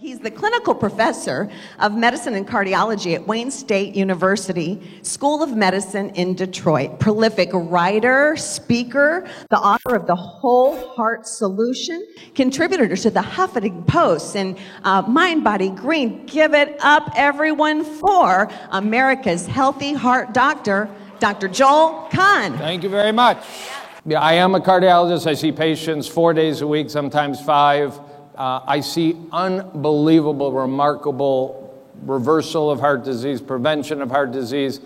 He's the clinical professor of medicine and cardiology at Wayne State University School of Medicine in Detroit. Prolific writer, speaker, the author of The Whole Heart Solution, contributor to the Huffington Post and Mind, Body, Green. Give it up, everyone, for America's healthy heart doctor, Dr. Joel Kahn. Thank you very much. Yeah, I am a cardiologist. I see patients 4 days a week, sometimes 5. I see unbelievable, remarkable reversal of heart disease, prevention of heart disease.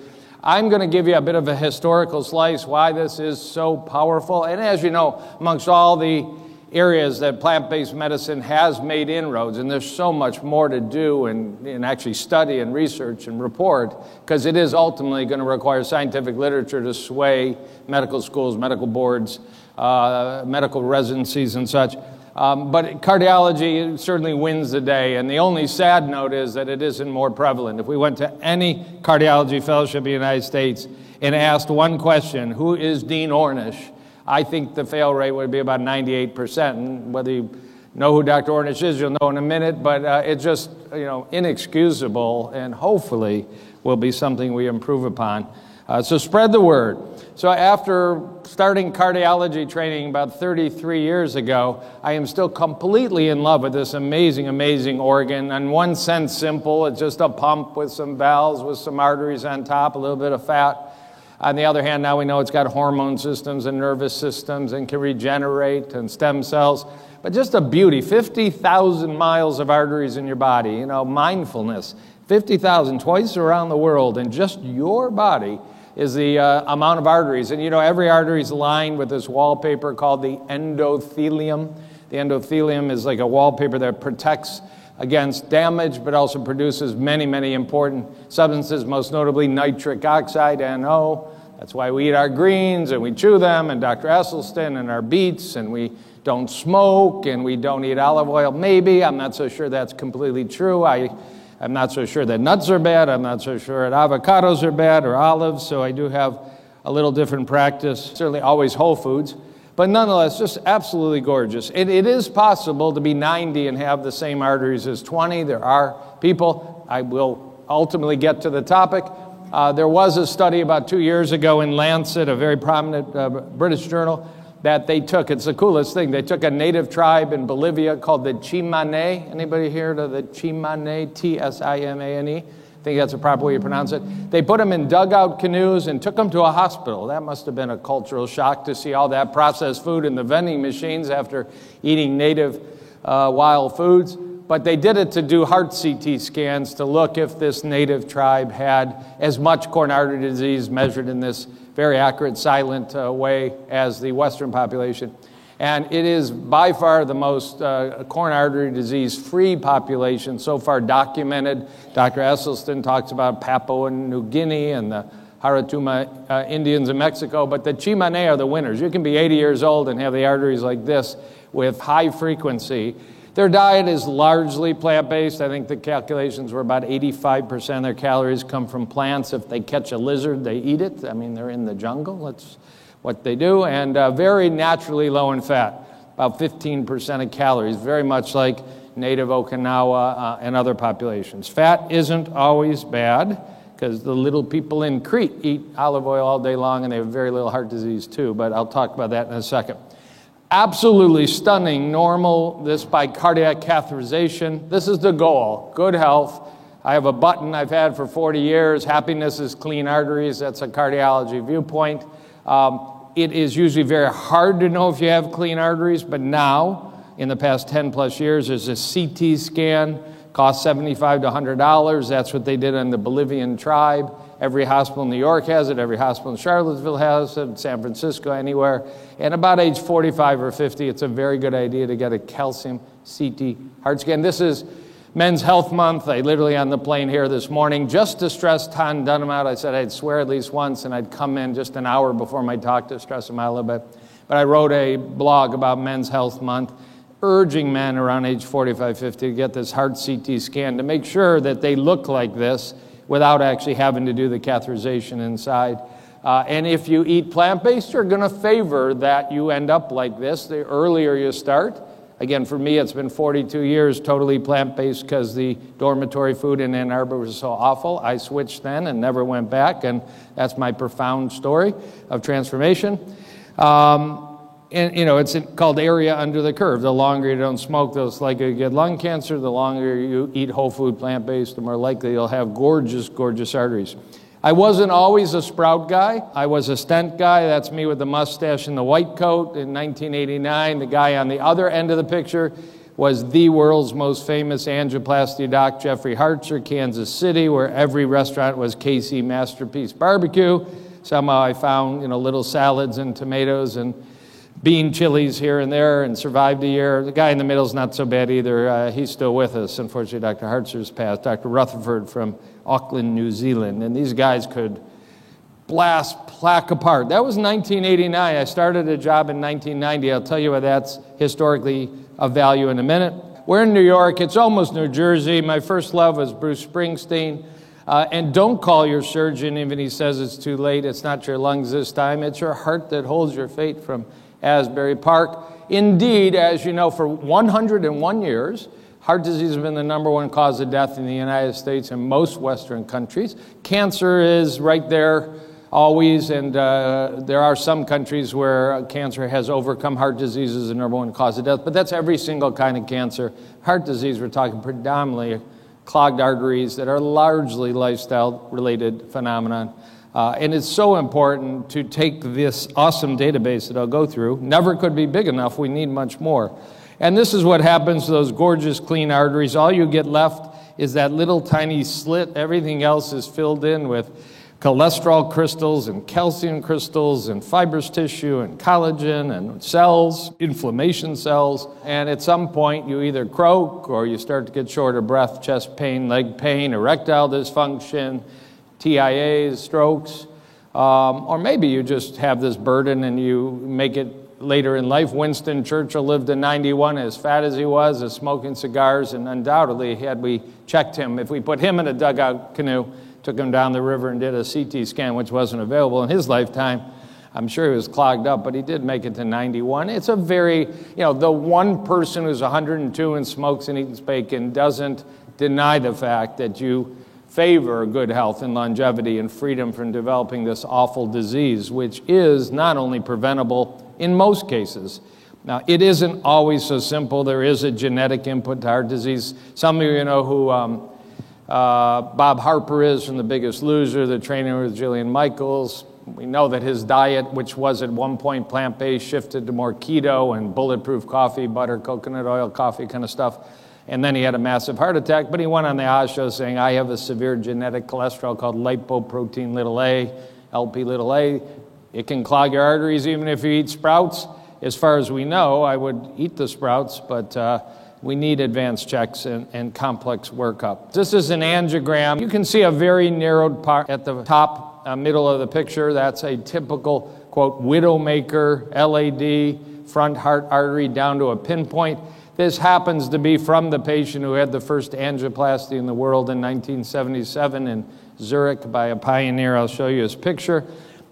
I'm going to give you a bit of a historical slice why this is so powerful. And as you know, amongst all the areas that plant-based medicine has made inroads, and there's so much more to do and actually study and research and report, because it is ultimately going to require scientific literature to sway medical schools, medical boards, medical residencies and such. But cardiology certainly wins the day, and the only sad note is that it isn't more prevalent. If we went to any cardiology fellowship in the United States and asked one question, who is Dean Ornish, I think the fail rate would be about 98%. And whether you know who Dr. Ornish is, you'll know in a minute, but it's just, inexcusable, and hopefully will be something we improve upon. So spread the word. So after starting cardiology training about 33 years ago, I am still completely in love with this amazing, amazing organ. In one sense, simple. It's just a pump with some valves, with some arteries on top, a little bit of fat. On the other hand, now we know it's got hormone systems and nervous systems and can regenerate and stem cells. But just a beauty, 50,000 miles of arteries in your body, mindfulness. 50,000, twice around the world, and just your body is the amount of arteries. And every artery is lined with this wallpaper called the endothelium. The endothelium is like a wallpaper that protects against damage, but also produces many, many important substances, most notably nitric oxide, NO. That's why we eat our greens and we chew them, and Dr. Esselstyn, and our beets, and we don't smoke, and we don't eat olive oil. Maybe, I'm not so sure that's completely true. I'm not so sure that nuts are bad. I'm not so sure that avocados are bad or olives, so I do have a little different practice. Certainly always whole foods, but nonetheless, just absolutely gorgeous. It is possible to be 90 and have the same arteries as 20. There are people. I will ultimately get to the topic. There was a study about 2 years ago in Lancet, a very prominent British journal, that they took, it's the coolest thing, they took a native tribe in Bolivia called the Tsimane. Anybody heard of the Tsimane? T-S-I-M-A-N-E? I think that's the proper way you pronounce it. They put them in dugout canoes and took them to a hospital. That must have been a cultural shock to see all that processed food in the vending machines after eating native wild foods. But they did it to do heart CT scans to look if this native tribe had as much coronary artery disease measured in this very accurate, silent way as the Western population. And it is by far the most coronary artery disease-free population so far documented. Dr. Esselstyn talks about Papua New Guinea and the Haratuma Indians in Mexico, but the Tsimane are the winners. You can be 80 years old and have the arteries like this with high frequency. Their diet is largely plant-based. I think the calculations were about 85% of their calories come from plants. If they catch a lizard, they eat it. I mean, they're in the jungle. That's what they do. And very naturally low in fat, about 15% of calories, very much like native Okinawa and other populations. Fat isn't always bad, because the little people in Crete eat olive oil all day long, and they have very little heart disease too, but I'll talk about that in a second. Absolutely stunning, normal, this by cardiac catheterization. This is the goal, good health. I have a button I've had for 40 years, happiness is clean arteries, that's a cardiology viewpoint. It is usually very hard to know if you have clean arteries, but now, in the past 10 plus years, there's a CT scan, costs $75 to $100. That's what they did on the Bolivian tribe. Every hospital in New York has it. Every hospital in Charlottesville has it. San Francisco, anywhere. And about age 45 or 50, it's a very good idea to get a calcium CT heart scan. This is Men's Health Month. I literally on the plane here this morning just to stress Tom Dunham out. I said I'd swear at least once, and I'd come in just an hour before my talk to stress him out a little bit. But I wrote a blog about Men's Health Month, urging men around age 45, 50 to get this heart CT scan to make sure that they look like this without actually having to do the catheterization inside. And if you eat plant-based, you're going to favor that you end up like this. The earlier you start, Again, for me, it's been 42 years totally plant-based because the dormitory food in Ann Arbor was so awful. I switched then and never went back, and that's my profound story of transformation. And, it's called area under the curve. The longer you don't smoke, the less likely you get lung cancer. The longer you eat whole food plant-based, the more likely you'll have gorgeous, gorgeous arteries. I wasn't always a Sprout guy. I was a stent guy. That's me with the mustache and the white coat in 1989. The guy on the other end of the picture was the world's most famous angioplasty doc, Jeffrey Hartzer, Kansas City, where every restaurant was KC Masterpiece Barbecue. Somehow I found, little salads and tomatoes and bean chilies here and there and survived a year. The guy in the middle is not so bad either. He's still with us. Unfortunately, Dr. Hartzer's passed. Dr. Rutherford from Auckland, New Zealand. And these guys could blast plaque apart. That was 1989. I started a job in 1990. I'll tell you why that's historically of value in a minute. We're in New York. It's almost New Jersey. My first love was Bruce Springsteen. And don't call your surgeon even he says it's too late. It's not your lungs this time. It's your heart that holds your fate from Asbury Park. Indeed, as you know, for 101 years, heart disease has been the #1 cause of death in the United States and most Western countries. Cancer is right there always, and there are some countries where cancer has overcome heart disease as the #1 cause of death, but that's every single kind of cancer. Heart disease, we're talking predominantly clogged arteries that are largely lifestyle-related phenomenon. And it's so important to take this awesome database that I'll go through. Never could be big enough. We need much more. And this is what happens to those gorgeous, clean arteries. All you get left is that little tiny slit. Everything else is filled in with cholesterol crystals and calcium crystals and fibrous tissue and collagen and cells, inflammation cells. And at some point, you either croak or you start to get short of breath, chest pain, leg pain, erectile dysfunction, TIAs, strokes, or maybe you just have this burden and you make it later in life. Winston Churchill lived to 91, as fat as he was, smoking cigars, and undoubtedly, had we checked him, if we put him in a dugout canoe, took him down the river and did a CT scan, which wasn't available in his lifetime, I'm sure he was clogged up, but he did make it to 91. It's a very, the one person who's 102 and smokes and eats bacon doesn't deny the fact that you favor good health and longevity and freedom from developing this awful disease, which is not only preventable in most cases. Now, it isn't always so simple. There is a genetic input to heart disease. Some of you know who Bob Harper is from The Biggest Loser, the trainer with Jillian Michaels. We know that his diet, which was at one point plant-based, shifted to more keto and bulletproof coffee, butter, coconut oil, coffee kind of stuff. And then he had a massive heart attack, but he went on the Oz show saying, I have a severe genetic cholesterol called lipoprotein little a, LP little a. It can clog your arteries even if you eat sprouts. As far as we know, I would eat the sprouts, but we need advanced checks and complex workup. This is an angiogram. You can see a very narrowed part at the top middle of the picture. That's a typical, quote, widowmaker, LAD, front heart artery down to a pinpoint. This happens to be from the patient who had the first angioplasty in the world in 1977 in Zurich by a pioneer. I'll show you his picture.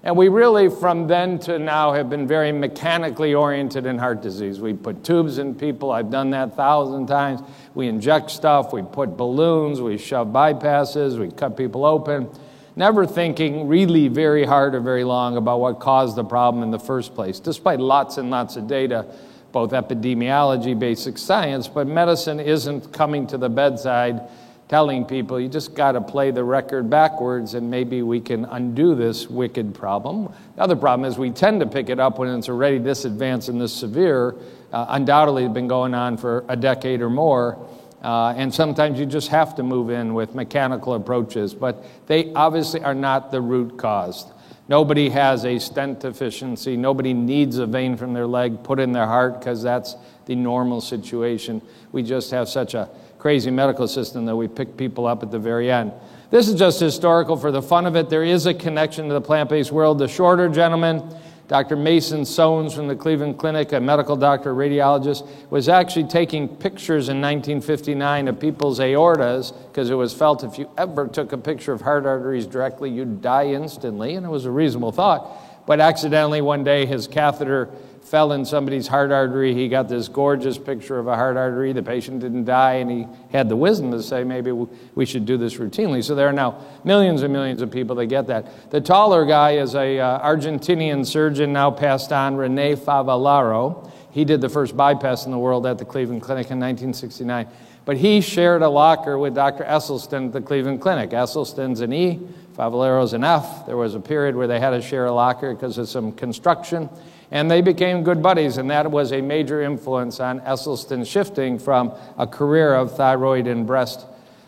And we really, from then to now, have been very mechanically oriented in heart disease. We put tubes in people. I've done that 1,000 times. We inject stuff. We put balloons. We shove bypasses. We cut people open. Never thinking really very hard or very long about what caused the problem in the first place, despite lots and lots of data, both epidemiology, basic science, but medicine isn't coming to the bedside telling people you just got to play the record backwards and maybe we can undo this wicked problem. The other problem is we tend to pick it up when it's already this advanced and this severe, undoubtedly been going on for a decade or more, and sometimes you just have to move in with mechanical approaches, but they obviously are not the root cause. Nobody has a stent deficiency. Nobody needs a vein from their leg put in their heart because that's the normal situation. We just have such a crazy medical system that we pick people up at the very end. This is just historical for the fun of it. There is a connection to the plant-based world. The shorter gentleman, Dr. Mason Sones from the Cleveland Clinic, a medical doctor, radiologist, was actually taking pictures in 1959 of people's aortas because it was felt if you ever took a picture of heart arteries directly, you'd die instantly, and it was a reasonable thought. But accidentally one day his catheter fell in somebody's heart artery. He got this gorgeous picture of a heart artery. The patient didn't die, and he had the wisdom to say, maybe we should do this routinely. So there are now millions and millions of people that get that. The taller guy is a Argentinian surgeon, now passed on, Rene Favallaro. He did the first bypass in the world at the Cleveland Clinic in 1969. But he shared a locker with Dr. Esselstyn at the Cleveland Clinic. Esselstyn's an E, Favallaro's an F. There was a period where they had to share a locker because of some construction, and they became good buddies, and that was a major influence on Esselstyn shifting from a career of thyroid and breast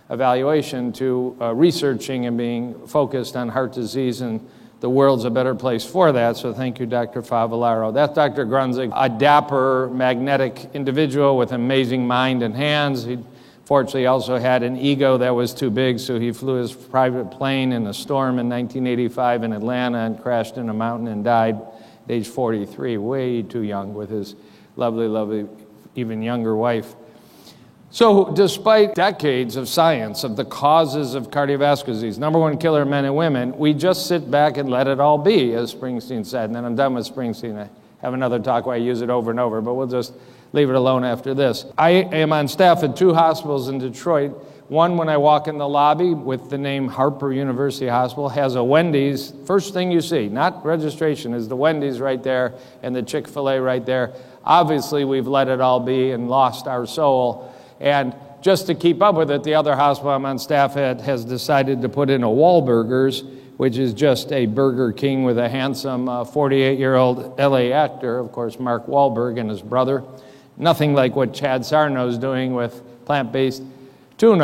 evaluation to researching and being focused on heart disease, and the world's a better place for that, so thank you, Dr. Favallaro. That's Dr. Grunzig, a dapper, magnetic individual with amazing mind and hands. He fortunately also had an ego that was too big, so he flew his private plane in a storm in 1985 in Atlanta and crashed in a mountain and died at age 43, way too young, with his lovely, lovely, even younger wife. So despite decades of science of the causes of cardiovascular disease, number one killer of men and women, we just sit back and let it all be, as Springsteen said. And then I'm done with Springsteen. I have another talk where I use it over and over, but we'll just leave it alone after this. I am on staff at 2 hospitals in Detroit. One, when I walk in the lobby with the name Harper University Hospital, has a Wendy's. First thing you see, not registration, is the Wendy's right there and the Chick-fil-A right there. Obviously, we've let it all be and lost our soul. And just to keep up with it, the other hospital I'm on staff at has decided to put in a Wahlburgers, which is just a Burger King with a handsome 48-year-old LA actor, of course, Mark Wahlberg and his brother. Nothing like what Chad Sarno's doing with plant-based tuna,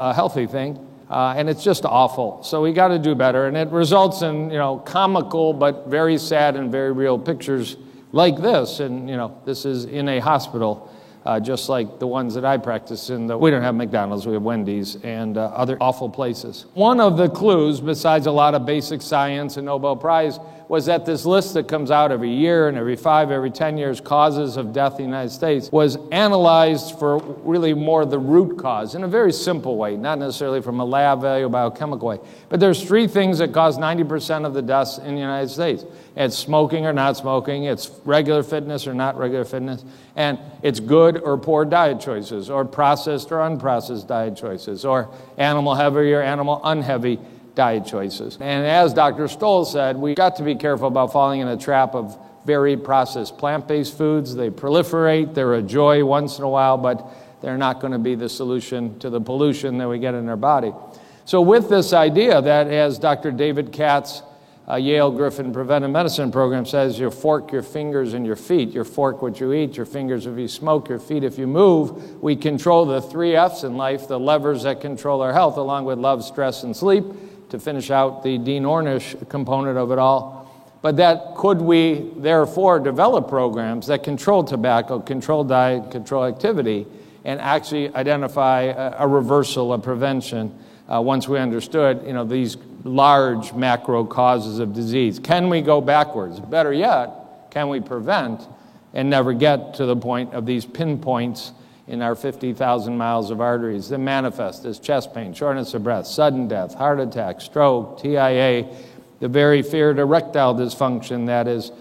a healthy thing, and it's just awful. So we got to do better, and it results in, comical but very sad and very real pictures like this, and, this is in a hospital. Just like the ones that I practice in. We don't have McDonald's, we have Wendy's and other awful places. One of the clues, besides a lot of basic science and Nobel Prize, was that this list that comes out every year and every 5, every 10 years, causes of death in the United States, was analyzed for really more the root cause in a very simple way, not necessarily from a lab value biochemical way. But there's 3 things that cause 90% of the deaths in the United States. It's smoking or not smoking, it's regular fitness or not regular fitness, and it's good or poor diet choices, or processed or unprocessed diet choices, or animal heavy or animal unheavy diet choices. And as Dr. Stoll said, we've got to be careful about falling in a trap of very processed plant-based foods. They proliferate, they're a joy once in a while, but they're not going to be the solution to the pollution that we get in our body. So with this idea that, as Dr. David Katz, Yale Griffin Preventive Medicine Program says, you fork your fingers and your feet. You fork what you eat, your fingers if you smoke, your feet if you move. We control the 3 F's in life, the levers that control our health, along with love, stress, and sleep, to finish out the Dean Ornish component of it all. But that could we, therefore, develop programs that control tobacco, control diet, control activity, and actually identify a reversal, a prevention, once we understood, these large macro causes of disease. Can we go backwards? Better yet, can we prevent and never get to the point of these pinpoints in our 50,000 miles of arteries that manifest as chest pain, shortness of breath, sudden death, heart attack, stroke, TIA, the very feared erectile dysfunction that is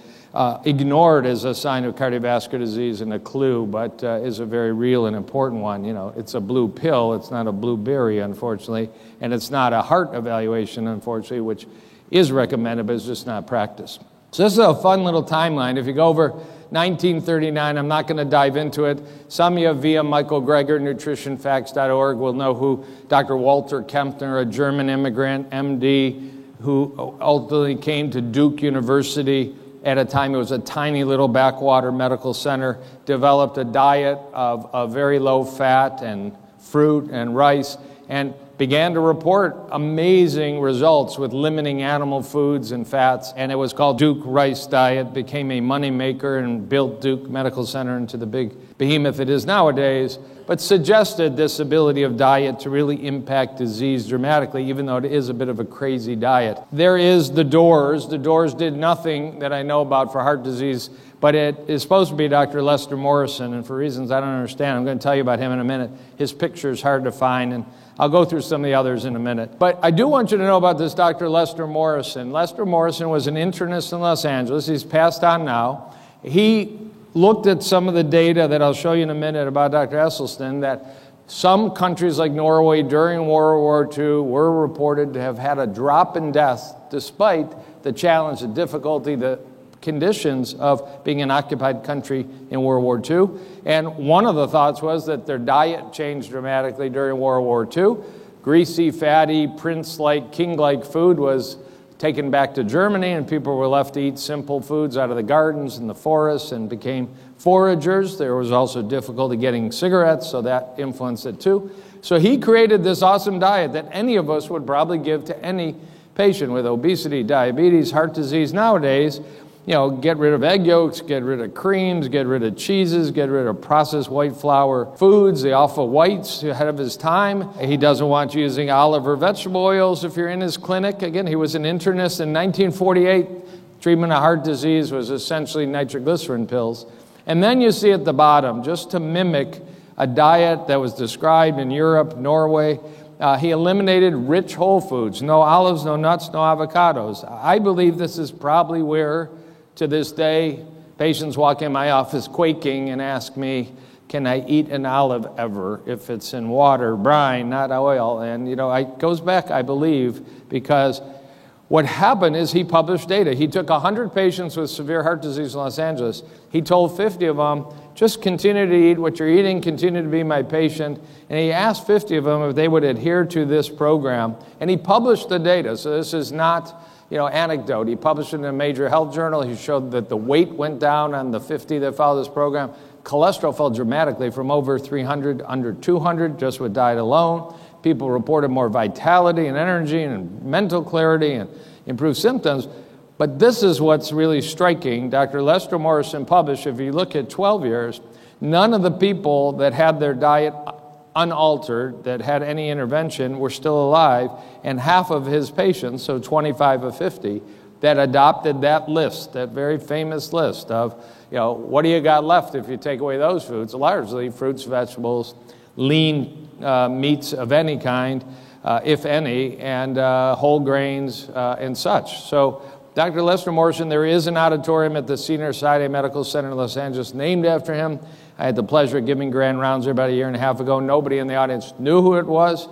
ignored as a sign of cardiovascular disease and a clue, but is a very real and important one. It's a blue pill, it's not a blueberry, unfortunately, and it's not a heart evaluation, unfortunately, which is recommended, but it's just not practiced. So this is a fun little timeline. If you go over 1939, I'm not going to dive into it. Some of you via Michael Greger, nutritionfacts.org, will know who Dr. Walter Kempner, a German immigrant, MD, who ultimately came to Duke University at a time it was a tiny little backwater medical center, developed a diet of very low fat and fruit and rice, and began to report amazing results with limiting animal foods and fats, and it was called Duke Rice Diet, became a moneymaker and built Duke Medical Center into the big behemoth it is nowadays, but suggested this ability of diet to really impact disease dramatically, even though it is a bit of a crazy diet. There is the Doors. The Doors did nothing that I know about for heart disease, but it is supposed to be Dr. Lester Morrison, and for reasons I don't understand, I'm going to tell you about him in a minute. His picture is hard to find, and I'll go through some of the others in a minute. But I do want you to know about this Dr. Lester Morrison. Lester Morrison was an internist in Los Angeles. He's passed on now. He looked at some of the data that I'll show you in a minute about Dr. Esselstyn, that some countries like Norway during World War II were reported to have had a drop in death despite the challenge, the difficulty, the conditions of being an occupied country in World War II. And one of the thoughts was that their diet changed dramatically during World War II. Greasy, fatty, prince-like, king-like food was taken back to Germany, and people were left to eat simple foods out of the gardens and the forests and became foragers. There was also difficulty getting cigarettes, so that influenced it too. So he created this awesome diet that any of us would probably give to any patient with obesity, diabetes, heart disease. Nowadays, get rid of egg yolks, get rid of creams, get rid of cheeses, get rid of processed white flour foods, the alpha whites ahead of his time. He doesn't want you using olive or vegetable oils if you're in his clinic. Again, he was an internist in 1948. Treatment of heart disease was essentially nitroglycerin pills. And then you see at the bottom, just to mimic a diet that was described in Europe, Norway, he eliminated rich whole foods, no olives, no nuts, no avocados. I believe this is probably where, to this day, patients walk in my office quaking and ask me, can I eat an olive ever if it's in water, brine, not oil? And, it goes back, I believe, because what happened is he published data. He took 100 patients with severe heart disease in Los Angeles. He told 50 of them, just continue to eat what you're eating, continue to be my patient. And he asked 50 of them if they would adhere to this program. And he published the data. So this is not, anecdote. He published it in a major health journal. He showed that the weight went down on the 50 that followed this program. Cholesterol fell dramatically from over 300 under 200 just with diet alone. People reported more vitality and energy and mental clarity and improved symptoms. But this is what's really striking. Dr. Lester Morrison published, if you look at 12 years, none of the people that had their diet unaltered, that had any intervention, were still alive, and half of his patients, so 25 of 50, that adopted that list, that very famous list of, what do you got left if you take away those foods? Largely fruits, vegetables, lean meats of any kind, if any, and whole grains and such. So Dr. Lester Morrison, there is an auditorium at the Sinai-Sinai Medical Center in Los Angeles named after him. I had the pleasure of giving grand rounds there about a year and a half ago. Nobody in the audience knew who it was.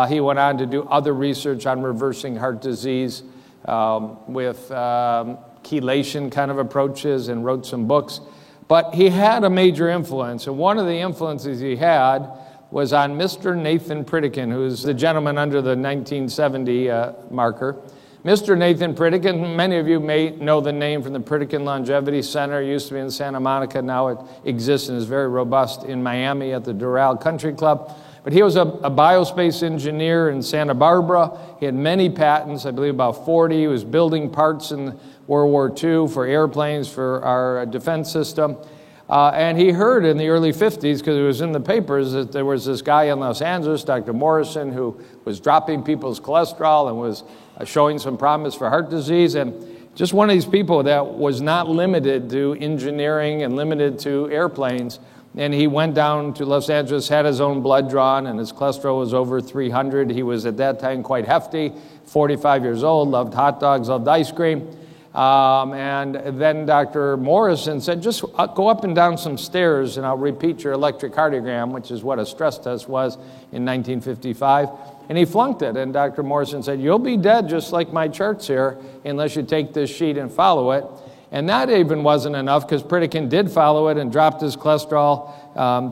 He went on to do other research on reversing heart disease with chelation kind of approaches and wrote some books. But he had a major influence, and one of the influences he had was on Mr. Nathan Pritikin, who's the gentleman under the 1970 marker. Mr. Nathan Pritikin, many of you may know the name from the Pritikin Longevity Center. It used to be in Santa Monica. Now it exists and is very robust in Miami at the Doral Country Club. But he was a biospace engineer in Santa Barbara. He had many patents, I believe about 40. He was building parts in World War II for airplanes, for our defense system. And he heard in the early 50s, because it was in the papers, that there was this guy in Los Angeles, Dr. Morrison, who was dropping people's cholesterol and was showing some promise for heart disease. And just one of these people that was not limited to engineering and limited to airplanes. And he went down to Los Angeles, had his own blood drawn, and his cholesterol was over 300. He was at that time quite hefty, 45 years old, loved hot dogs, loved ice cream. And then Dr. Morrison said, just go up and down some stairs and I'll repeat your electrocardiogram, which is what a stress test was in 1955. And he flunked it. And Dr. Morrison said, you'll be dead just like my charts here unless you take this sheet and follow it. And that even wasn't enough because Pritikin did follow it and dropped his cholesterol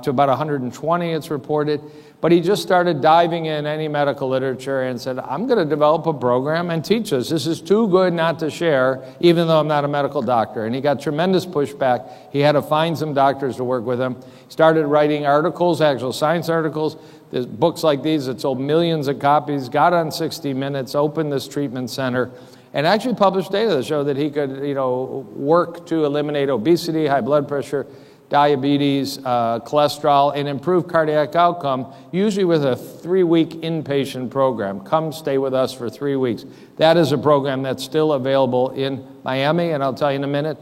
to about 120, it's reported. But he just started diving in any medical literature and said, I'm going to develop a program and teach this. This is too good not to share, even though I'm not a medical doctor. And he got tremendous pushback. He had to find some doctors to work with him. Started writing articles, actual science articles. There's books like these that sold millions of copies, got on 60 Minutes, opened this treatment center, and actually published data that showed that he could, work to eliminate obesity, high blood pressure, diabetes, cholesterol, and improve cardiac outcome, usually with a 3-week inpatient program. Come stay with us for 3 weeks. That is a program that's still available in Miami, and I'll tell you in a minute,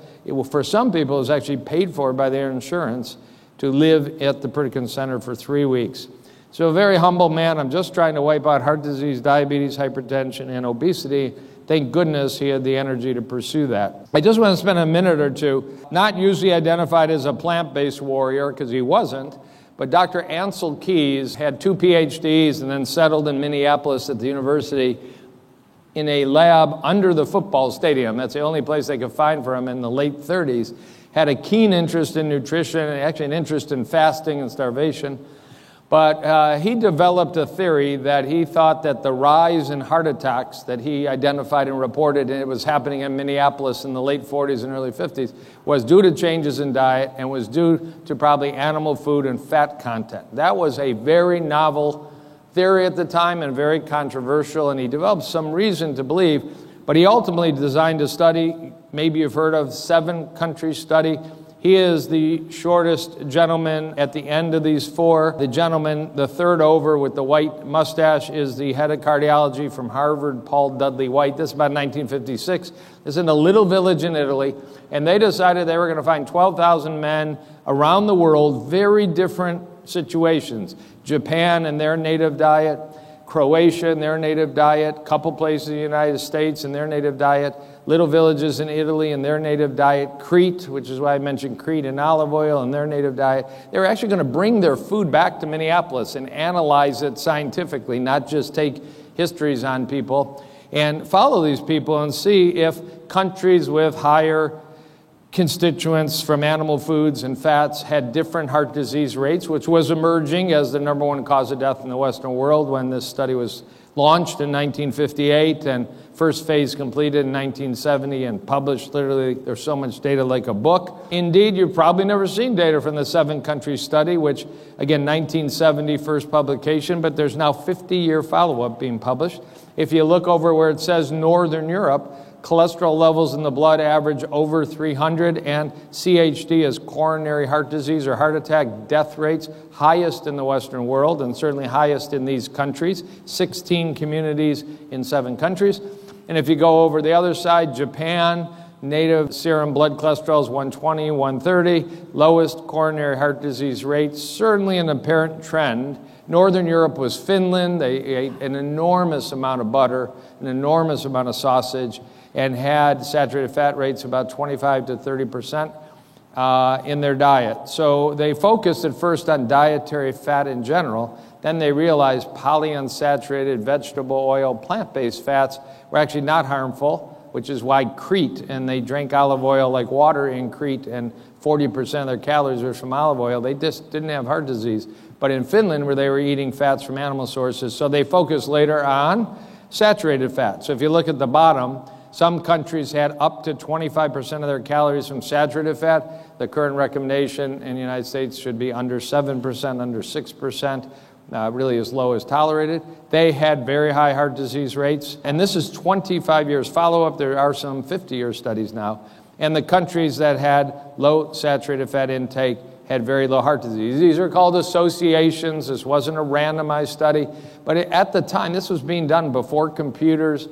for some people, it's actually paid for by their insurance to live at the Pritikin Center for 3 weeks. So a very humble man. I'm just trying to wipe out heart disease, diabetes, hypertension, and obesity, thank goodness he had the energy to pursue that. I just want to spend a minute or two, not usually identified as a plant-based warrior, because he wasn't, but Dr. Ancel Keys had 2 PhDs and then settled in Minneapolis at the university in a lab under the football stadium. That's the only place they could find for him in the late 30s. Had a keen interest in nutrition, and actually an interest in fasting and starvation. But he developed a theory that he thought that the rise in heart attacks that he identified and reported, and it was happening in Minneapolis in the late 40s and early 50s, was due to changes in diet and was due to probably animal food and fat content. That was a very novel theory at the time and very controversial, and he developed some reason to believe, but he ultimately designed a study, maybe you've heard of, 7-country study. He is the shortest gentleman at the end of these 4. The gentleman, the third over with the white mustache, is the head of cardiology from Harvard, Paul Dudley White. This is about 1956. This is in a little village in Italy, and they decided they were going to find 12,000 men around the world, very different situations. Japan and their native diet, Croatia and their native diet, couple places in the United States and their native diet, little villages in Italy and their native diet, Crete, which is why I mentioned Crete and olive oil and their native diet. They were actually going to bring their food back to Minneapolis and analyze it scientifically, not just take histories on people, and follow these people and see if countries with higher constituents from animal foods and fats had different heart disease rates, which was emerging as the #1 cause of death in the Western world when this study was launched in 1958 and first phase completed in 1970 and published. Literally, there's so much data like a book. Indeed, you've probably never seen data from the 7-country study, which, again, 1970 first publication, but there's now 50-year follow-up being published. If you look over where it says Northern Europe, cholesterol levels in the blood average over 300, and CHD is coronary heart disease or heart attack death rates, highest in the Western world and certainly highest in these countries, 16 communities in 7 countries. And if you go over the other side, Japan, native serum blood cholesterol is 120, 130, lowest coronary heart disease rates, certainly an apparent trend. Northern Europe was Finland. They ate an enormous amount of butter, an enormous amount of sausage, and had saturated fat rates about 25 to 30% in their diet. So they focused at first on dietary fat in general. Then they realized polyunsaturated vegetable oil, plant-based fats were actually not harmful, which is why Crete, and they drank olive oil like water in Crete, and 40% of their calories were from olive oil. They just didn't have heart disease. But in Finland, where they were eating fats from animal sources, so they focused later on saturated fat. So if you look at the bottom, some countries had up to 25% of their calories from saturated fat. The current recommendation in the United States should be under 7%, under 6%, really as low as tolerated. They had very high heart disease rates. And this is 25 years follow-up. There are some 50-year studies now. And the countries that had low saturated fat intake had very low heart disease. These are called associations. This wasn't a randomized study. But at the time, this was being done before computers,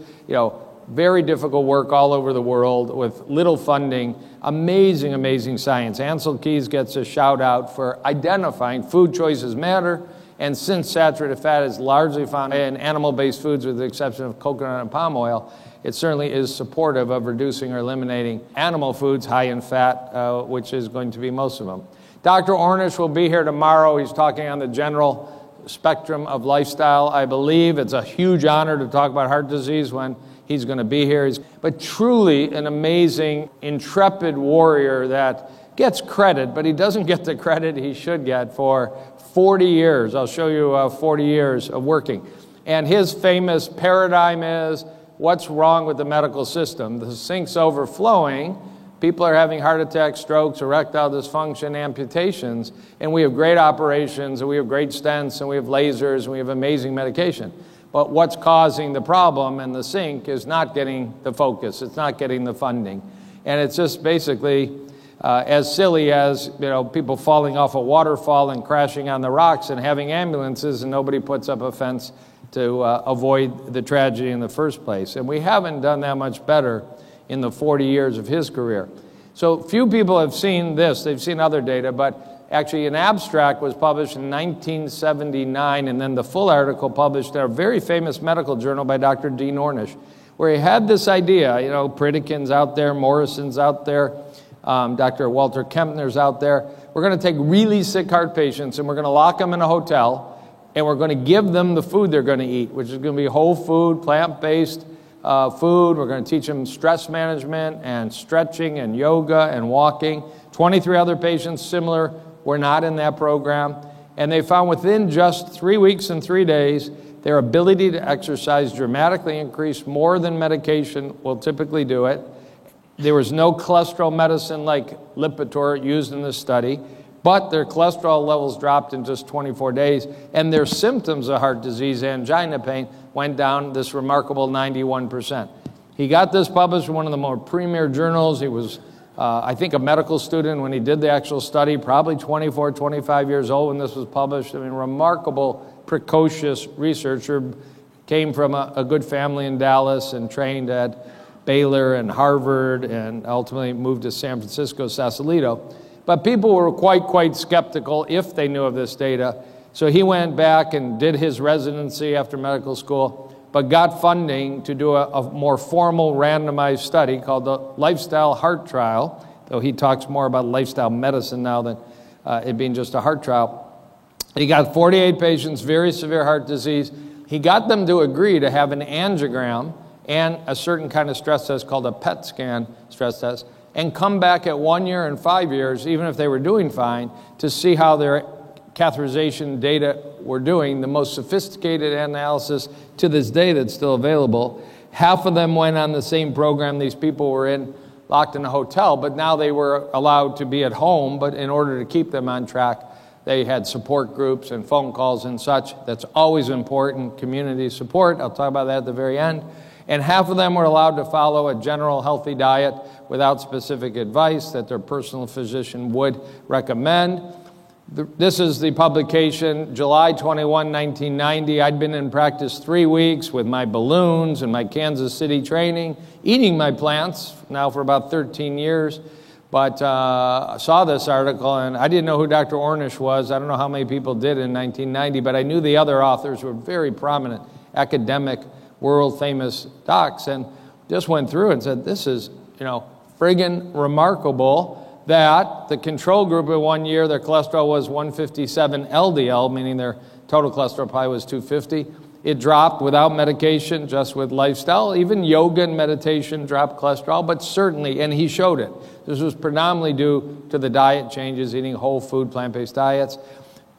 very difficult work all over the world with little funding. Amazing, amazing science. Ancel Keys gets a shout out for identifying food choices matter. And since saturated fat is largely found in animal-based foods with the exception of coconut and palm oil, it certainly is supportive of reducing or eliminating animal foods high in fat, which is going to be most of them. Dr. Ornish will be here tomorrow. He's talking on the general spectrum of lifestyle, I believe. It's a huge honor to talk about heart disease when he's going to be here. But truly an amazing, intrepid warrior that gets credit, but he doesn't get the credit he should get for 40 years. I'll show you 40 years of working. And his famous paradigm is, what's wrong with the medical system? The sink's overflowing. People are having heart attacks, strokes, erectile dysfunction, amputations, and we have great operations, and we have great stents, and we have lasers, and we have amazing medication. But what's causing the problem and the sink is not getting the focus. It's not getting the funding. And it's just basically as silly as people falling off a waterfall and crashing on the rocks and having ambulances and nobody puts up a fence to avoid the tragedy in the first place. And we haven't done that much better in the 40 years of his career. So few people have seen this. They've seen other data, but actually an abstract was published in 1979, and then the full article published in a very famous medical journal by Dr. Dean Ornish, where he had this idea, you know, Pritikin's out there, Morrison's out there, Dr. Walter Kempner's out there. We're going to take really sick heart patients and we're going to lock them in a hotel and we're going to give them the food they're going to eat, which is going to be whole food, plant-based food. We're going to teach them stress management and stretching and yoga and walking. 23 other patients similar were not in that program. And they found within just 3 weeks and 3 days, their ability to exercise dramatically increased more than medication will typically do it. There was no cholesterol medicine like Lipitor used in this study, but their cholesterol levels dropped in just 24 days, and their symptoms of heart disease, angina pain, went down this remarkable 91%. He got this published in one of the more premier journals. He was, I think, a medical student when he did the actual study, probably 24, 25 years old when this was published. I mean, remarkable, precocious researcher, came from a good family in Dallas and trained at Baylor and Harvard and ultimately moved to San Francisco, Sausalito. But people were quite skeptical if they knew of this data. So he went back and did his residency after medical school, but got funding to do a more formal randomized study called the Lifestyle Heart Trial, though he talks more about lifestyle medicine now than it being just a heart trial. He got 48 patients, very severe heart disease. He got them to agree to have an angiogram and a certain kind of stress test called a PET scan stress test, and come back at 1 year and 5 years, even if they were doing fine, to see how their catheterization data were doing, the most sophisticated analysis to this day that's still available. Half of them went on the same program these people were in, locked in a hotel, but now they were allowed to be at home, but in order to keep them on track, they had support groups and phone calls and such. That's always important, community support. I'll talk about that at the very end. And half of them were allowed to follow a general healthy diet without specific advice that their personal physician would recommend. This is the publication, July 21, 1990. I'd been in practice 3 weeks with my balloons and my Kansas City training, eating my plants now for about 13 years. But I saw this article, and I didn't know who Dr. Ornish was. I don't know how many people did in 1990, but I knew the other authors were very prominent, academic, world-famous docs, and just went through and said, this is, friggin' remarkable that the control group in 1 year, their cholesterol was 157 LDL, meaning their total cholesterol probably was 250. It dropped without medication, just with lifestyle. Even yoga and meditation dropped cholesterol, but certainly, and he showed it, this was predominantly due to the diet changes, eating whole food, plant-based diets.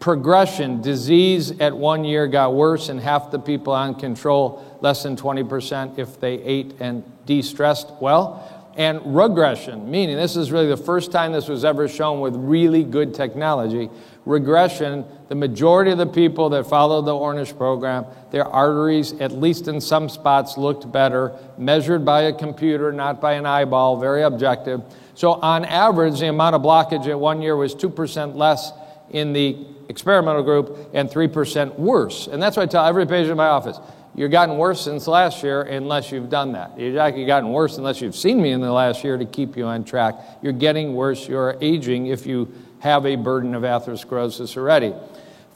Progression, disease at 1 year got worse, and half the people on control, less than 20% if they ate and de-stressed well. And regression, meaning this is really the first time this was ever shown with really good technology. Regression, the majority of the people that followed the Ornish program, their arteries, at least in some spots, looked better, measured by a computer, not by an eyeball, very objective. So on average, the amount of blockage at 1 year was 2% less in the experimental group and 3% worse. And that's what I tell every patient in my office. You've gotten worse since last year unless you've done that. You've actually gotten worse unless you've seen me in the last year to keep you on track. You're getting worse. You're aging if you have a burden of atherosclerosis already.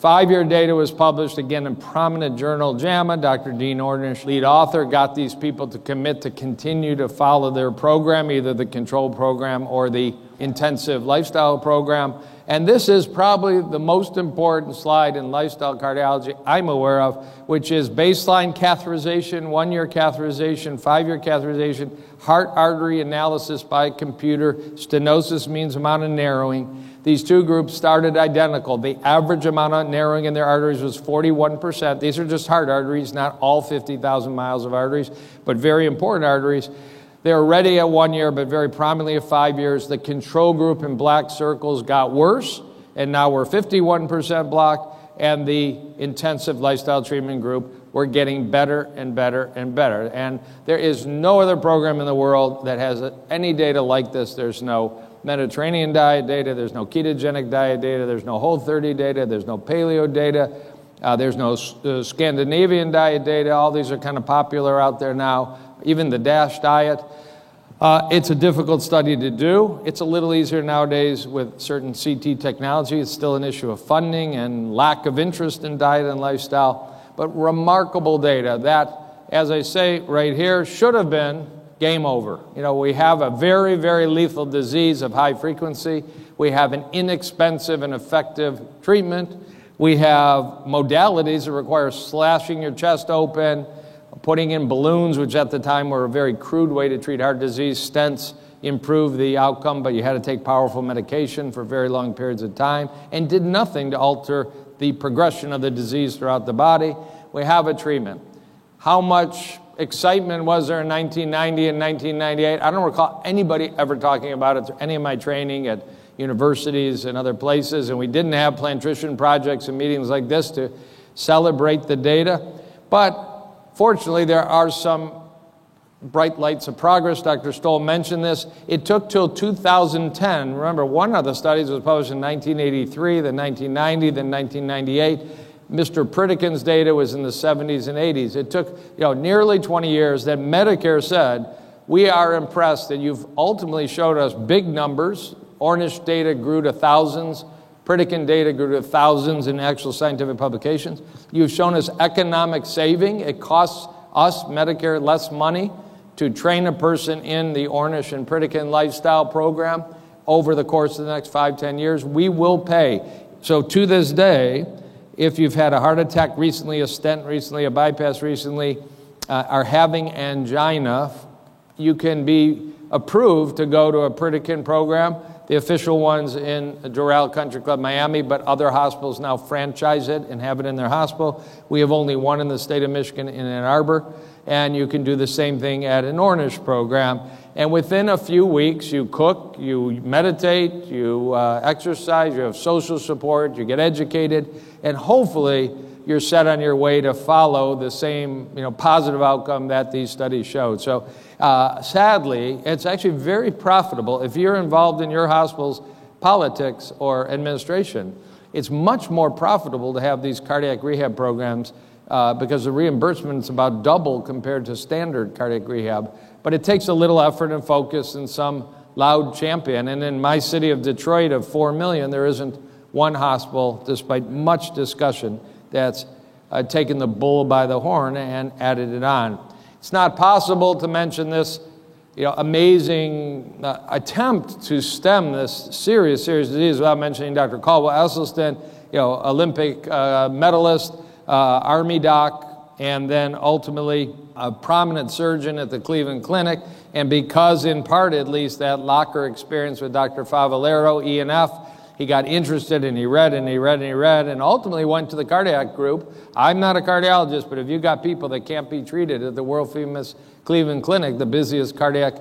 5-year data was published again in prominent journal JAMA. Dr. Dean Ornish, lead author, got these people to commit to continue to follow their program, either the control program or the intensive lifestyle program. And this is probably the most important slide in lifestyle cardiology I'm aware of, which is baseline catheterization, 1 year catheterization, 5-year catheterization, heart artery analysis by computer. Stenosis means amount of narrowing. These two groups started identical. The average amount of narrowing in their arteries was 41%. These are just heart arteries, not all 50,000 miles of arteries, but very important arteries. They were ready at 1 year, but very prominently at 5 years. The control group in black circles got worse, and now we're 51% blocked, and the intensive lifestyle treatment group were getting better and better and better. And there is no other program in the world that has any data like this. There's no Mediterranean diet data, there's no ketogenic diet data, there's no Whole30 data, there's no paleo data, there's no Scandinavian diet data. All these are kind of popular out there now. Even the DASH diet. It's a difficult study to do. It's a little easier nowadays with certain CT technology. It's still an issue of funding and lack of interest in diet and lifestyle, but remarkable data that as I say right here, should have been game over. You know, we have a very, very lethal disease of high frequency. We have an inexpensive and effective treatment. We have modalities that require slashing your chest open, putting in balloons, which at the time were a very crude way to treat heart disease. Stents improved the outcome, but you had to take powerful medication for very long periods of time, and did nothing to alter the progression of the disease throughout the body. We have a treatment. How much excitement was there in 1990 and 1998? I don't recall anybody ever talking about it through any of my training at universities and other places, and we didn't have plantrician projects and meetings like this to celebrate the data. But fortunately, there are some bright lights of progress. Dr. Stoll mentioned this. It took till 2010. Remember, one of the studies was published in 1983, then 1990, then 1998. Mr. Pritikin's data was in the 70s and 80s. It took nearly 20 years that Medicare said, we are impressed that you've ultimately showed us big numbers. Ornish data grew to thousands. Pritikin data grew to thousands in actual scientific publications. You've shown us economic saving. It costs us, Medicare, less money to train a person in the Ornish and Pritikin lifestyle program over the course of the next 5-10 years. We will pay. So to this day, if you've had a heart attack recently, a stent recently, a bypass recently, are having angina, you can be approved to go to a Pritikin program. The official ones in Doral Country Club Miami, but other hospitals now franchise it and have it in their hospital. We have only one in the state of Michigan in Ann Arbor, and you can do the same thing at an Ornish program. And within a few weeks, you cook, you meditate, you exercise, you have social support, you get educated, and hopefully you're set on your way to follow the same positive outcome that these studies showed. So sadly, it's actually very profitable. If you're involved in your hospital's politics or administration, it's much more profitable to have these cardiac rehab programs because the reimbursement is about double compared to standard cardiac rehab. But it takes a little effort and focus and some loud champion. And in my city of Detroit of 4 million, there isn't one hospital, despite much discussion, that's taken the bull by the horn and added it on. It's not possible to mention this amazing attempt to stem this serious disease without mentioning Dr. Caldwell Esselstyn, Olympic medalist, Army doc, and then ultimately a prominent surgeon at the Cleveland Clinic. And because, in part at least, that locker experience with Dr. Favalero, ENF, he got interested and he read and ultimately went to the cardiac group. I'm not a cardiologist, but if you got people that can't be treated at the world famous Cleveland Clinic, the busiest cardiac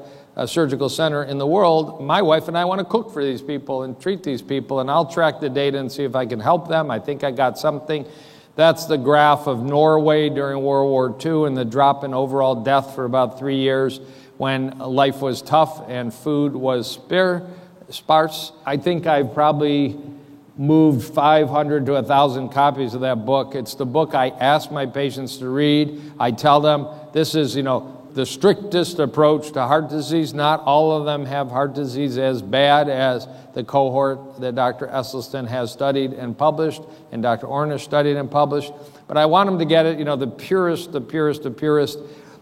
surgical center in the world, my wife and I want to cook for these people and treat these people, and I'll track the data and see if I can help them. I think I got something. That's the graph of Norway during World War II and the drop in overall death for about 3 years when life was tough and food was sparse. I think I've probably moved 500 to 1,000 copies of that book. It's the book I ask my patients to read. I tell them this is, the strictest approach to heart disease. Not all of them have heart disease as bad as the cohort that Dr. Esselstyn has studied and published, and Dr. Ornish studied and published. But I want them to get it, the purest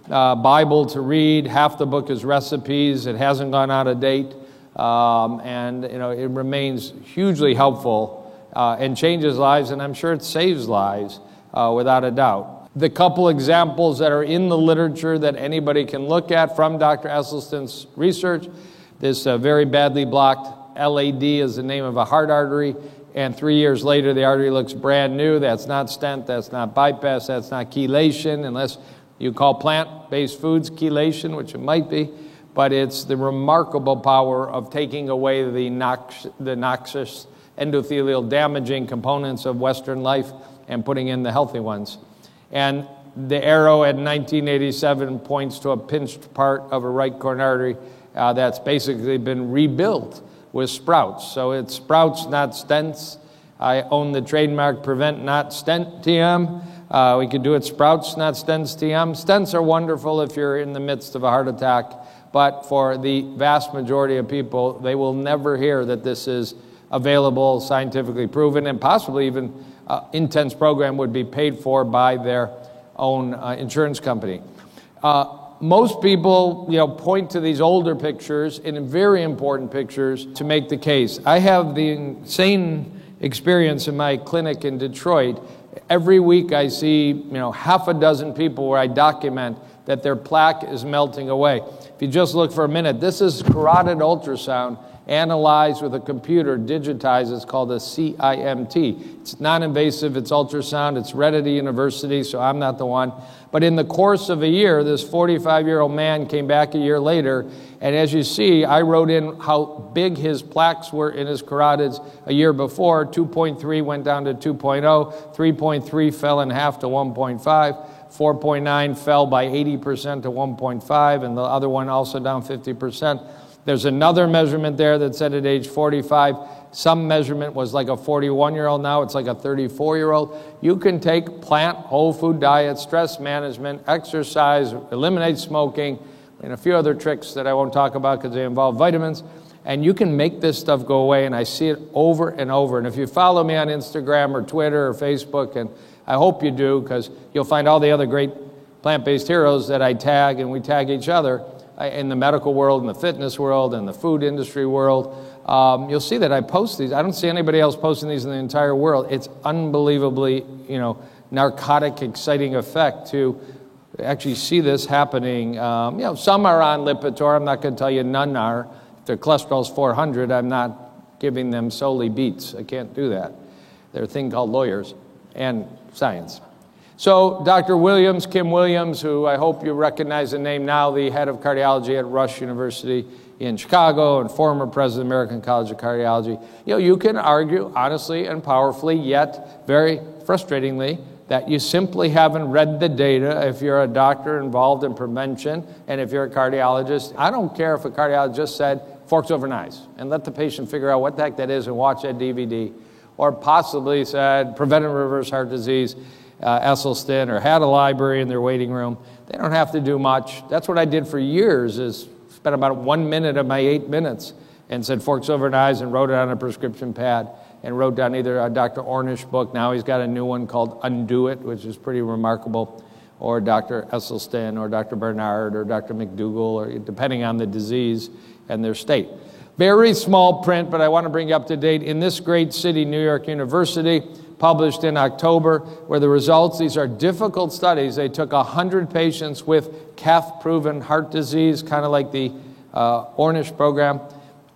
Bible to read. Half the book is recipes. It hasn't gone out of date. And it remains hugely helpful and changes lives, and I'm sure it saves lives without a doubt. The couple examples that are in the literature that anybody can look at from Dr. Esselstyn's research, this very badly blocked LAD is the name of a heart artery, and 3 years later the artery looks brand new. That's not stent, that's not bypass, that's not chelation, unless you call plant-based foods chelation, which it might be. But it's the remarkable power of taking away the noxious endothelial damaging components of Western life and putting in the healthy ones. And the arrow at 1987 points to a pinched part of a right coronary artery that's basically been rebuilt with sprouts. So it's sprouts, not stents. I own the trademark Prevent Not Stent TM. We could do it sprouts, not stents TM. Stents are wonderful if you're in the midst of a heart attack. But for the vast majority of people, they will never hear that this is available, scientifically proven, and possibly even intense program would be paid for by their own insurance company. Most people, point to these older pictures and very important pictures to make the case. I have the insane experience in my clinic in Detroit. Every week I see, half a dozen people where I document that their plaque is melting away. If you just look for a minute, this is carotid ultrasound analyzed with a computer, digitized. It's called a CIMT. It's non-invasive, it's ultrasound, it's read at a university, so I'm not the one. But in the course of a year, this 45-year-old man came back a year later, and as you see, I wrote in how big his plaques were in his carotids a year before. 2.3 went down to 2.0, 3.3 fell in half to 1.5, 4.9 fell by 80% to 1.5, and the other one also down 50%. There's another measurement there that said at age 45, some measurement was like a 41-year-old, now it's like a 34-year-old. You can take plant, whole food diet, stress management, exercise, eliminate smoking, and a few other tricks that I won't talk about because they involve vitamins, and you can make this stuff go away, and I see it over and over. And if you follow me on Instagram or Twitter or Facebook, and I hope you do, because you'll find all the other great plant-based heroes that I tag, and we tag each other, in the medical world, in the fitness world, in the food industry world. You'll see that I post these. I don't see anybody else posting these in the entire world. It's unbelievably, narcotic, exciting effect to actually see this happening. Some are on Lipitor. I'm not going to tell you none are. If their cholesterol's 400, I'm not giving them solely beets. I can't do that. They're a thing called lawyers and science. So Dr. Williams, Kim Williams, who I hope you recognize the name now, the head of cardiology at Rush University in Chicago and former president of the American College of Cardiology, you can argue honestly and powerfully, yet very frustratingly, that you simply haven't read the data if you're a doctor involved in prevention and if you're a cardiologist. I don't care if a cardiologist said forks over knives and let the patient figure out what the heck that is and watch that DVD, or possibly said preventive reverse heart disease, Esselstyn, or had a library in their waiting room. They don't have to do much. That's what I did for years, is spent about 1 minute of my 8 minutes and said forks over knives and wrote it on a prescription pad and wrote down either a Dr. Ornish book. Now he's got a new one called Undo It, which is pretty remarkable, or Dr. Esselstyn, or Dr. Bernard, or Dr. McDougall, or depending on the disease and their state. Very small print, but I want to bring you up to date. In this great city, New York University, published in October, where the results, these are difficult studies. They took 100 patients with CAF-proven heart disease, kind of like the Ornish program,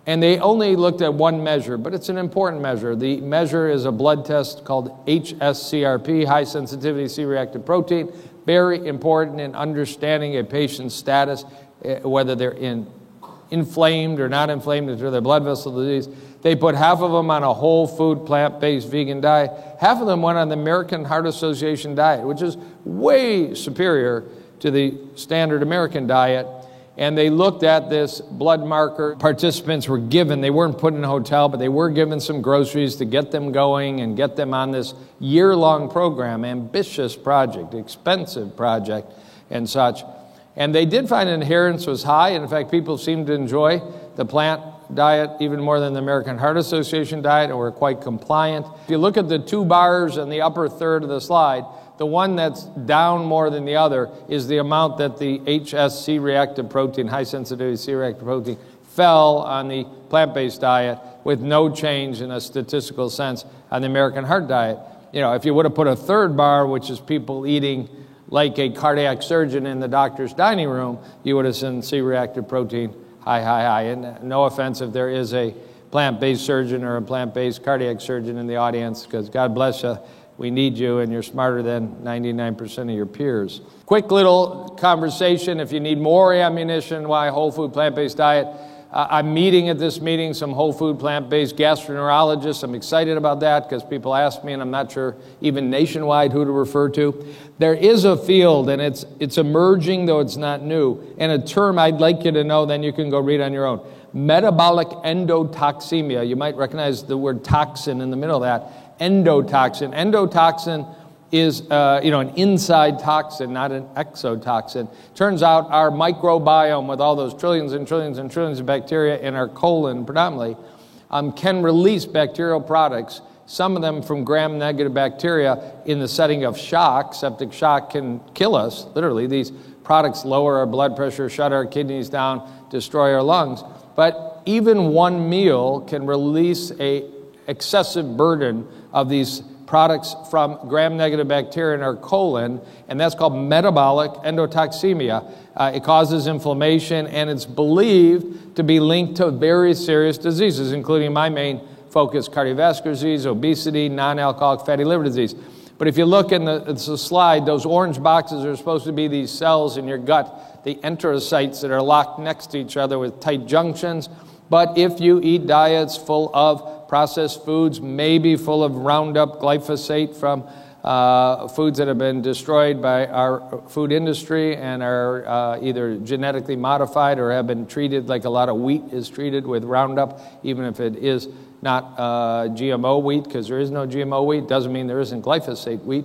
and they only looked at one measure, but it's an important measure. The measure is a blood test called HSCRP, high sensitivity C-reactive protein, very important in understanding a patient's status, whether they're inflamed or not inflamed into their blood vessel disease. They put half of them on a whole food, plant-based vegan diet. Half of them went on the American Heart Association diet, which is way superior to the standard American diet. And they looked at this blood marker. Participants were given, they weren't put in a hotel, but they were given some groceries to get them going and get them on this year-long program, ambitious project, expensive project, and such. And they did find adherence was high. And in fact, people seemed to enjoy the plant diet even more than the American Heart Association diet, and were quite compliant. If you look at the two bars in the upper third of the slide, the one that's down more than the other is the amount that the HSC reactive protein, high sensitivity C-reactive protein, fell on the plant-based diet, with no change in a statistical sense on the American Heart diet. If you would have put a third bar, which is people eating like a cardiac surgeon in the doctor's dining room, you would have seen C-reactive protein high. And no offense if there is a plant-based surgeon or a plant-based cardiac surgeon in the audience, because God bless you, we need you, and you're smarter than 99% of your peers. Quick little conversation, if you need more ammunition, why whole food plant-based diet. I'm meeting at this meeting some whole food plant-based gastroenterologists. I'm excited about that because people ask me, and I'm not sure even nationwide who to refer to. There is a field, and it's emerging, though it's not new, and a term I'd like you to know, then you can go read on your own. Metabolic endotoxemia. You might recognize the word toxin in the middle of that. Endotoxin. Endotoxin is an inside toxin, not an exotoxin. Turns out our microbiome, with all those trillions and trillions and trillions of bacteria in our colon predominantly, can release bacterial products, some of them from gram-negative bacteria in the setting of shock. Septic shock can kill us, literally. These products lower our blood pressure, shut our kidneys down, destroy our lungs. But even one meal can release an excessive burden of these products from gram-negative bacteria in our colon, and that's called metabolic endotoxemia. It causes inflammation, and it's believed to be linked to very serious diseases, including my main focus, cardiovascular disease, obesity, non-alcoholic fatty liver disease. But if you look in the slide, those orange boxes are supposed to be these cells in your gut, the enterocytes that are locked next to each other with tight junctions. But if you eat diets full of processed foods, maybe full of Roundup, glyphosate from foods that have been destroyed by our food industry and are either genetically modified or have been treated like a lot of wheat is treated with Roundup, even if it is not GMO wheat, because there is no GMO wheat, doesn't mean there isn't glyphosate wheat.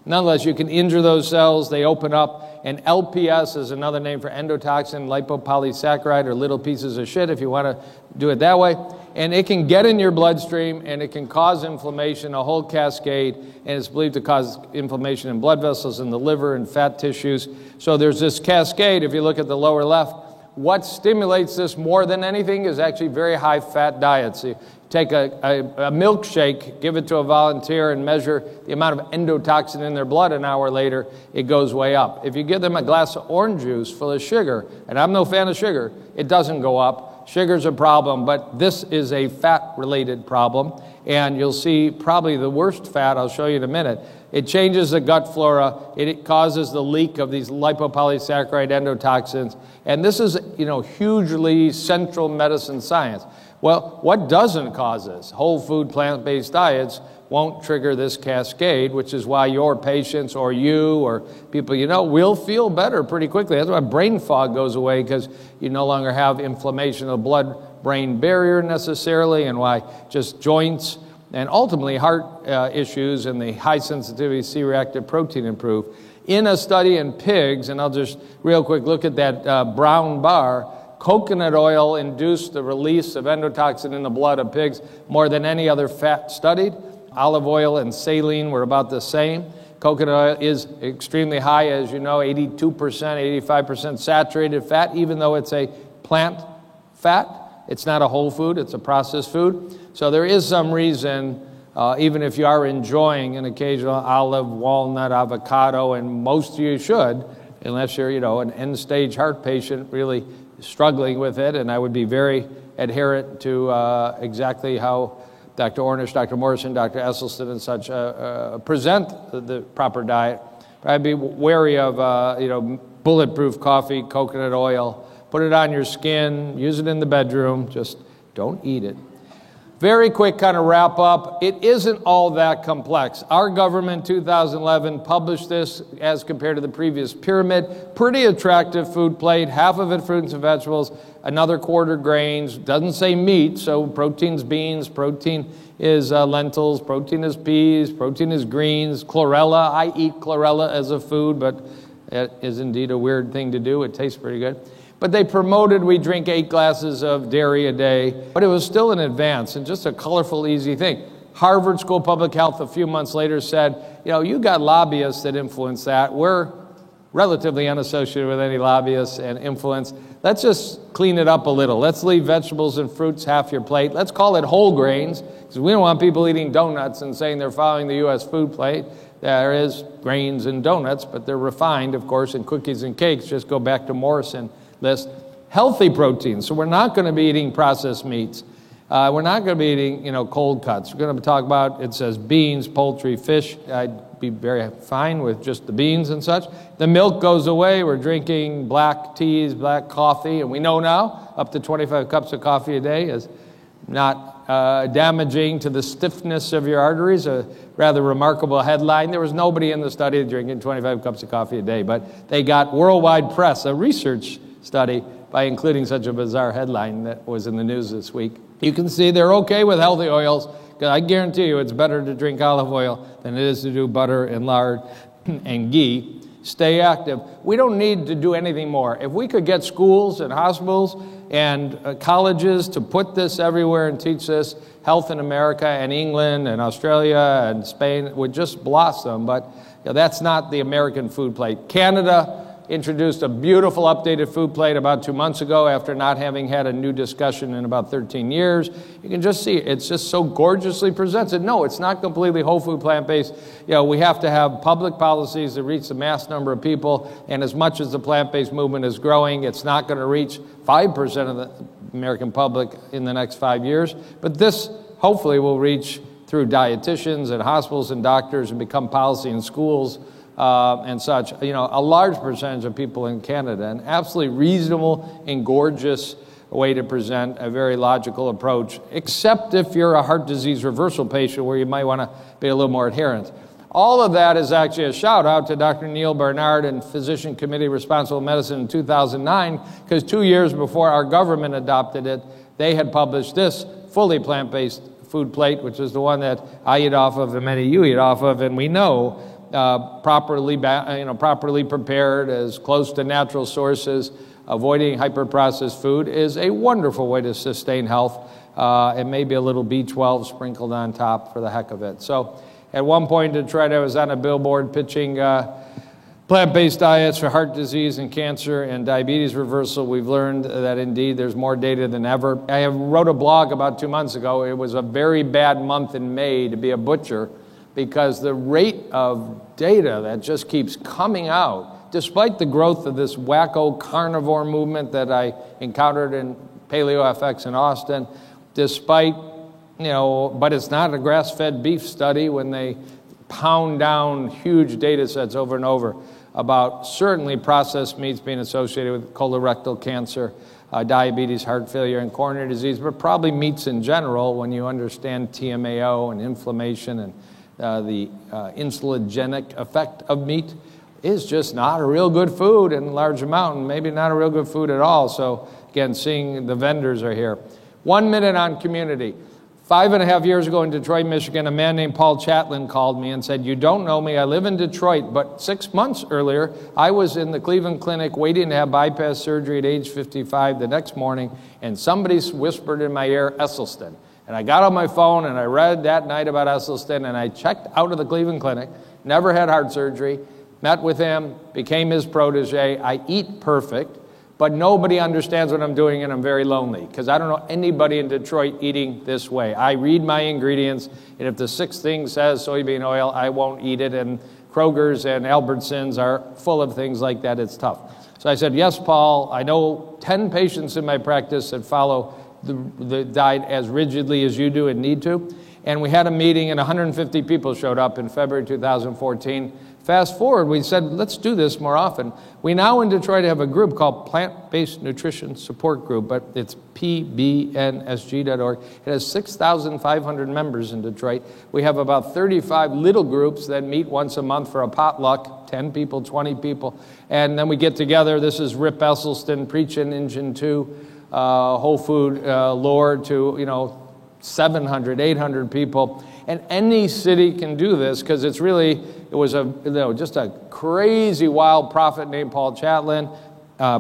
Nonetheless, you can injure those cells, they open up, and LPS is another name for endotoxin, lipopolysaccharide, or little pieces of shit if you want to do it that way. And it can get in your bloodstream, and it can cause inflammation, a whole cascade, and it's believed to cause inflammation in blood vessels, in the liver, and fat tissues. So there's this cascade, if you look at the lower left. What stimulates this more than anything is actually very high-fat diets. You take a milkshake, give it to a volunteer, and measure the amount of endotoxin in their blood an hour later, it goes way up. If you give them a glass of orange juice full of sugar, and I'm no fan of sugar, it doesn't go up. Sugar's a problem, but this is a fat-related problem, and you'll see probably the worst fat, I'll show you in a minute. It changes the gut flora, it causes the leak of these lipopolysaccharide endotoxins, and this is, hugely central medicine science. Well, what doesn't cause this? Whole food, plant-based diets won't trigger this cascade, which is why your patients or you or people will feel better pretty quickly. That's why brain fog goes away, because you no longer have inflammation of the blood-brain barrier necessarily, and why just joints and ultimately heart issues and the high-sensitivity C-reactive protein improve. In a study in pigs, and I'll just real quick look at that brown bar, coconut oil induced the release of endotoxin in the blood of pigs more than any other fat studied. Olive oil and saline were about the same. Coconut oil is extremely high, as you know, 82%, 85% saturated fat, even though it's a plant fat. It's not a whole food, it's a processed food. So there is some reason, even if you are enjoying an occasional olive, walnut, avocado, and most of you should, unless you're, an end-stage heart patient really struggling with it, and I would be very adherent to exactly how Dr. Ornish, Dr. Morrison, Dr. Esselstyn, and such present the proper diet. But I'd be wary of, bulletproof coffee, coconut oil. Put it on your skin, use it in the bedroom, just don't eat it. Very quick kind of wrap up. It isn't all that complex. Our government, 2011, published this as compared to the previous pyramid. Pretty attractive food plate, half of it fruits and vegetables, another quarter grains. Doesn't say meat, so protein's beans, protein is lentils, protein is peas, protein is greens, chlorella. I eat chlorella as a food, but it is indeed a weird thing to do. It tastes pretty good. But they promoted we drink 8 glasses of dairy a day, but it was still an advance and just a colorful, easy thing. Harvard School of Public Health a few months later said, you got lobbyists that influence that. We're relatively unassociated with any lobbyists and influence. Let's just clean it up a little. Let's leave vegetables and fruits half your plate. Let's call it whole grains, because we don't want people eating donuts and saying they're following the U.S. food plate. There is grains and donuts, but they're refined, of course, and cookies and cakes. Just go back to Morrison list. Healthy proteins. So we're not going to be eating processed meats. We're not going to be eating, cold cuts. We're going to talk about, it says beans, poultry, fish. I'd be very fine with just the beans and such. The milk goes away. We're drinking black teas, black coffee, and we know now up to 25 cups of coffee a day is not damaging to the stiffness of your arteries. A rather remarkable headline. There was nobody in the study drinking 25 cups of coffee a day, but they got worldwide press, a research study, by including such a bizarre headline that was in the news this week. You can see they're okay with healthy oils, because I guarantee you it's better to drink olive oil than it is to do butter and lard and ghee. Stay active. We don't need to do anything more. If we could get schools and hospitals and colleges to put this everywhere and teach this, health in America and England and Australia and Spain would just blossom, but that's not the American food plate. Canada, introduced a beautiful updated food plate about 2 months ago after not having had a new discussion in about 13 years. You can just see it's just so gorgeously presented. No, it's not completely whole food plant-based. We have to have public policies that reach the mass number of people, and as much as the plant-based movement is growing, it's not going to reach 5% of the American public in the next 5 years. But this hopefully will reach through dietitians and hospitals and doctors and become policy in schools and such. A large percentage of people in Canada, an absolutely reasonable and gorgeous way to present a very logical approach, except if you're a heart disease reversal patient where you might want to be a little more adherent. All of that is actually a shout out to Dr. Neil Barnard and Physician Committee Responsible Medicine in 2009, because 2 years before our government adopted it, they had published this fully plant-based food plate, which is the one that I eat off of and many of you eat off of, and we know properly prepared, as close to natural sources, avoiding hyper-processed food is a wonderful way to sustain health, and maybe a little B12 sprinkled on top for the heck of it. So at one point in Detroit, I was on a billboard pitching plant-based diets for heart disease and cancer and diabetes reversal. We've learned that indeed there's more data than ever. I wrote a blog about 2 months ago. It was a very bad month in May to be a butcher, because the rate of data that just keeps coming out, despite the growth of this wacko carnivore movement that I encountered in PaleoFX in Austin, but it's not a grass-fed beef study when they pound down huge data sets over and over about certainly processed meats being associated with colorectal cancer, diabetes, heart failure, and coronary disease, but probably meats in general when you understand TMAO and inflammation and the insulinogenic effect of meat is just not a real good food in large amount, and maybe not a real good food at all. So again, seeing the vendors are here. 1 minute on community. 5.5 years ago in Detroit, Michigan, a man named Paul Chatlin called me and said, "You don't know me, I live in Detroit, but 6 months earlier, I was in the Cleveland Clinic waiting to have bypass surgery at age 55 the next morning, and somebody whispered in my ear, Esselstyn." And I got on my phone and I read that night about Esselstyn, and I checked out of the Cleveland Clinic, never had heart surgery, met with him, became his protege. I eat perfect, but nobody understands what I'm doing, and I'm very lonely because I don't know anybody in Detroit eating this way. I read my ingredients, and if the sixth thing says soybean oil, I won't eat it, and Kroger's and Albertsons are full of things like that. It's tough. So I said, "Yes, Paul, I know 10 patients in my practice that follow the diet as rigidly as you do and need to." And we had a meeting, and 150 people showed up in February 2014. Fast forward, we said, let's do this more often. We now in Detroit have a group called Plant-Based Nutrition Support Group, but it's pbnsg.org. It has 6,500 members in Detroit. We have about 35 little groups that meet once a month for a potluck, 10 people, 20 people. And then we get together. This is Rip Esselstyn preaching Engine 2, whole food lore to, 700, 800 people. And any city can do this because it was just a crazy wild prophet named Paul Chatlin.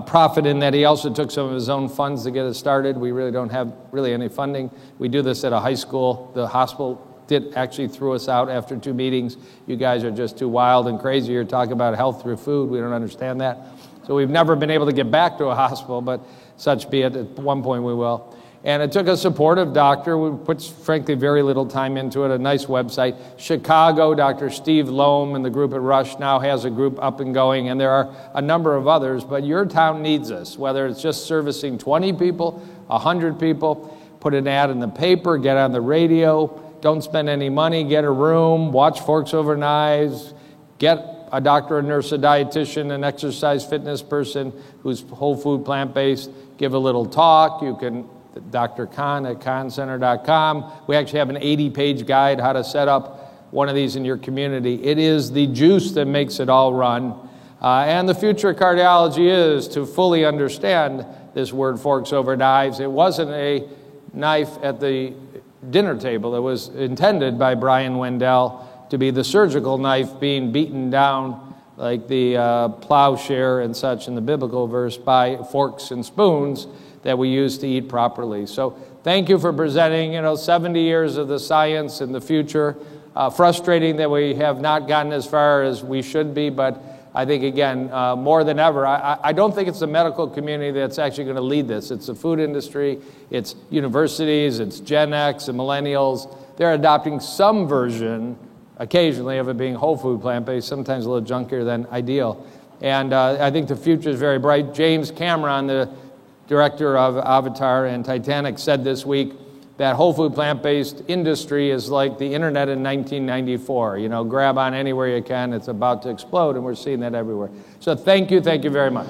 Prophet in that he also took some of his own funds to get it started. We really don't have any funding. We do this at a high school. The hospital actually threw us out after 2 meetings. You guys are just too wild and crazy. You're talking about health through food. We don't understand that. So we've never been able to get back to a hospital, but such be it. At one point we will. And it took a supportive doctor. We put, frankly, very little time into it, a nice website. Chicago, Dr. Steve Loam and the group at Rush now has a group up and going, and there are a number of others. But your town needs us, whether it's just servicing 20 people, 100 people. Put an ad in the paper, get on the radio, don't spend any money, get a room, watch Forks Over Knives, get a doctor, a nurse, a dietitian, an exercise fitness person who's whole food, plant-based, give a little talk. You can Dr. Khan at khancenter.com. We actually have an 80-page guide how to set up one of these in your community. It is the juice that makes it all run. And the future of cardiology is to fully understand this word forks over knives. It wasn't a knife at the dinner table. It was intended by Brian Wendell to be the surgical knife being beaten down like the plowshare and such in the biblical verse by forks and spoons that we use to eat properly. So thank you for presenting, 70 years of the science and the future. Frustrating that we have not gotten as far as we should be, but I think, again, more than ever, I don't think it's the medical community that's actually going to lead this. It's the food industry, it's universities, it's Gen X and millennials. They're adopting some version, occasionally, of it being whole food plant-based, sometimes a little junkier than ideal. And I think the future is very bright. James Cameron, the director of Avatar and Titanic, said this week that whole food plant-based industry is like the internet in 1994. You know, grab on anywhere you can. It's about to explode, and we're seeing that everywhere. So thank you very much.